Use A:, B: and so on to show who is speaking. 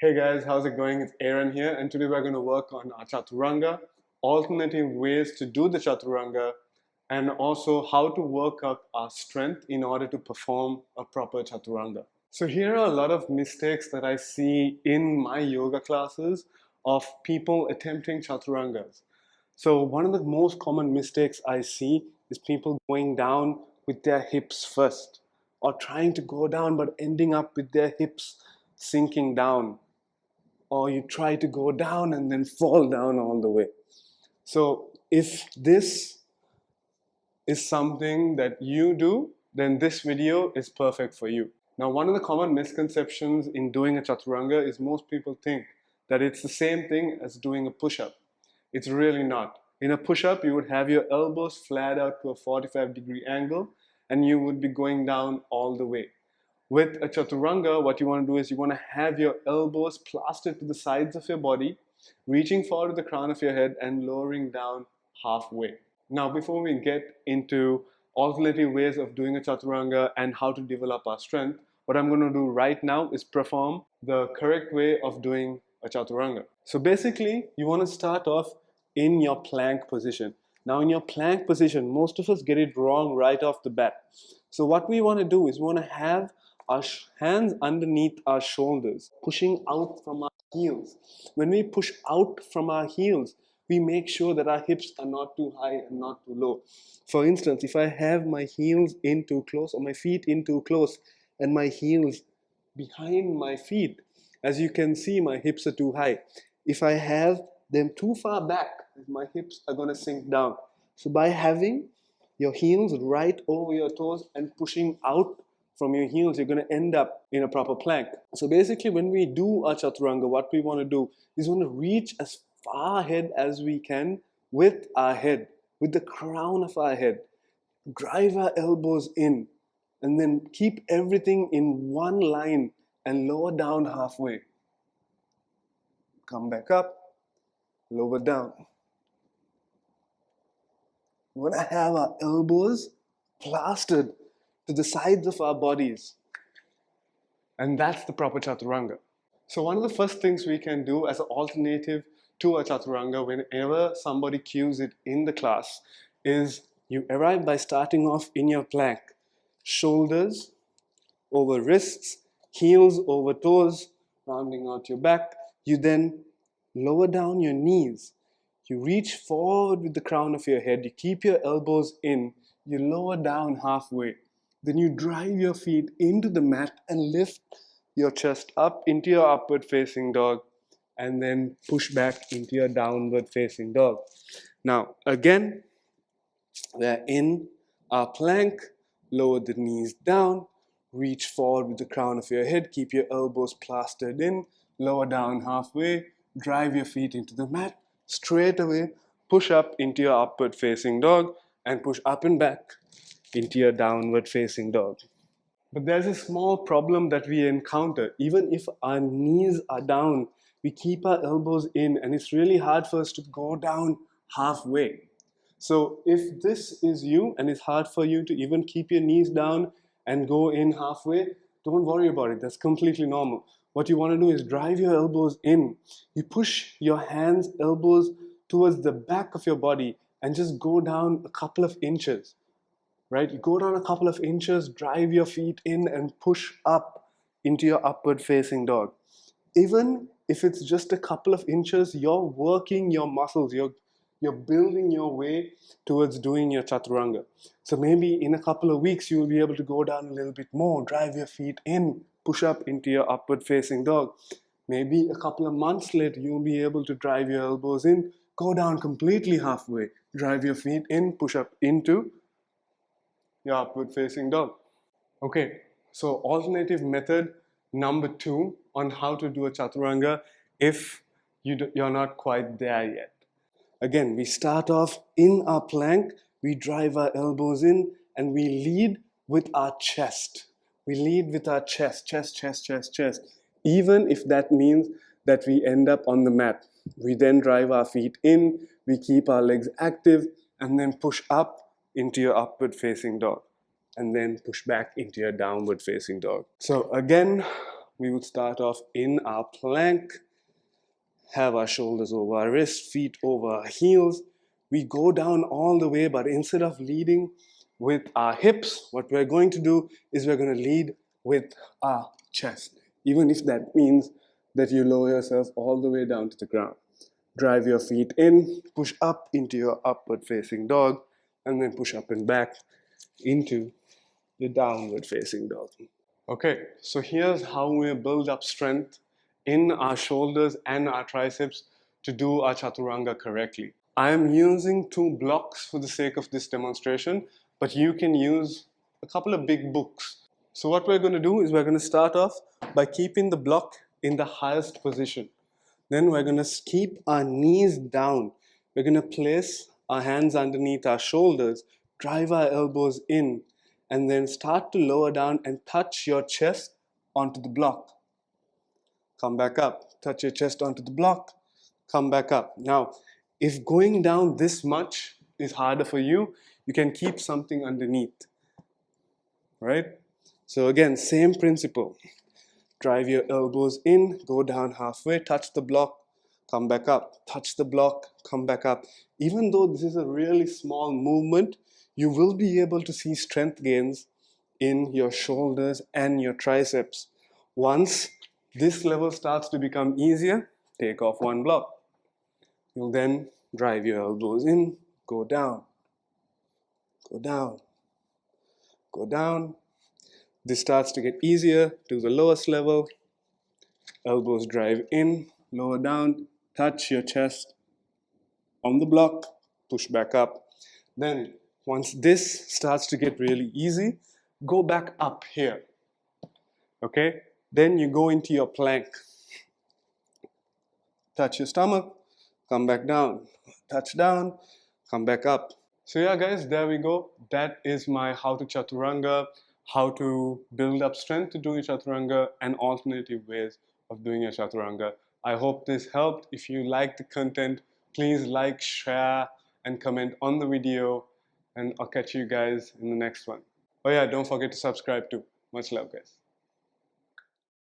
A: Hey guys, how's it going? It's Aaron here, and today we're going to work on our Chaturanga, alternative ways to do the Chaturanga, and also how to work up our strength in order to perform a proper Chaturanga. So here are a lot of mistakes that I see in my yoga classes of people attempting Chaturangas. So one of the most common mistakes I see is people going down with their hips first, or trying to go down but ending up with their hips sinking down, or you try to go down and then fall down all the way. So if this is something that you do, then this video is perfect for you. Now, one of the common misconceptions in doing a Chaturanga is most people think that it's the same thing as doing a push-up. It's really not. In a push-up, you would have your elbows flat out to a 45-degree angle, and you would be going down all the way. With a Chaturanga, what you want to do is you want to have your elbows plastered to the sides of your body, reaching forward to the crown of your head and lowering down halfway. Now, before we get into alternative ways of doing a Chaturanga and how to develop our strength, what I'm going to do right now is perform the correct way of doing a Chaturanga. So basically, you want to start off in your plank position. Now, in your plank position, most of us get it wrong right off the bat. So what we want to do is we want to have our hands underneath our shoulders, pushing out from our heels. When we push out from our heels, we make sure that our hips are not too high and not too low. For instance, if I have my heels in too close or my feet in too close and my heels behind my feet, as you can see, my hips are too high. If I have them too far back, my hips are going to sink down. So by having your heels right over your toes and pushing out from your heels, you're going to end up in a proper plank. So basically, when we do our Chaturanga, what we want to do is we want to reach as far ahead as we can with our head, with the crown of our head. Drive our elbows in, and then keep everything in one line and lower down halfway. Come back up, lower down. We want to have our elbows plastered to the sides of our bodies. And that's the proper Chaturanga. So one of the first things we can do as an alternative to a Chaturanga whenever somebody cues it in the class is you arrive by starting off in your plank. Shoulders over wrists, heels over toes, rounding out your back. You then lower down your knees. You reach forward with the crown of your head. You keep your elbows in. You lower down halfway. Then you drive your feet into the mat and lift your chest up into your upward facing dog, and then push back into your downward facing dog. Now, again, we're in our plank. Lower the knees down. Reach forward with the crown of your head. Keep your elbows plastered in. Lower down halfway. Drive your feet into the mat. Straight away, push up into your upward facing dog and push up and back into your downward facing dog. But there's a small problem that we encounter. Even if our knees are down, we keep our elbows in, and it's really hard for us to go down halfway. So if this is you and it's hard for you to even keep your knees down and go in halfway, don't worry about it. That's completely normal. What you want to do is drive your elbows in. You push your hands, elbows towards the back of your body and just go down a couple of inches. Right? You go down a couple of inches, drive your feet in and push up into your upward facing dog. Even if it's just a couple of inches, you're working your muscles, you're building your way towards doing your Chaturanga. So maybe in a couple of weeks, you'll be able to go down a little bit more, drive your feet in, push up into your upward facing dog. Maybe a couple of months later, you'll be able to drive your elbows in, go down completely halfway, drive your feet in, push up into your upward facing dog. Okay, so alternative method number 2 on how to do a Chaturanga if you're not quite there yet. Again, we start off in our plank, we drive our elbows in, and we lead with our chest. We lead with our chest, chest, chest, chest, chest. Even if that means that we end up on the mat. We then drive our feet in, we keep our legs active, and then push up into your upward facing dog, and then push back into your downward facing dog. So again, we would start off in our plank, have our shoulders over our wrists, feet over our heels. We go down all the way, but instead of leading with our hips, what we're going to do is we're going to lead with our chest, even if that means that you lower yourself all the way down to the ground. Drive your feet in, push up into your upward facing dog, and then push up and back into the downward facing dog. Okay, so here's how we build up strength in our shoulders and our triceps to do our Chaturanga correctly. I am using 2 blocks for the sake of this demonstration, but you can use a couple of big books. So what we're going to do is we're going to start off by keeping the block in the highest position. Then we're going to keep our knees down. We're going to place our hands underneath our shoulders, drive our elbows in, and then start to lower down and touch your chest onto the block. Come back up, touch your chest onto the block, come back up. Now, if going down this much is harder for you, you can keep something underneath, right? So again, same principle. Drive your elbows in, go down halfway, touch the block, come back up, touch the block, come back up. Even though this is a really small movement, you will be able to see strength gains in your shoulders and your triceps. Once this level starts to become easier, take off 1 block. You'll then drive your elbows in, go down, go down, go down. This starts to get easier to the lowest level. Elbows drive in, lower down, touch your chest on the block, push back up. Then once this starts to get really easy, go back up here. Okay? Then you go into your plank. Touch your stomach, come back down. Touch down, come back up. So yeah guys, there we go. That is my how to Chaturanga, how to build up strength to do your Chaturanga, and alternative ways of doing your Chaturanga. I hope this helped. If you like the content, please like, share, and comment on the video, and I'll catch you guys in the next one. Oh yeah, don't forget to subscribe too. Much love guys.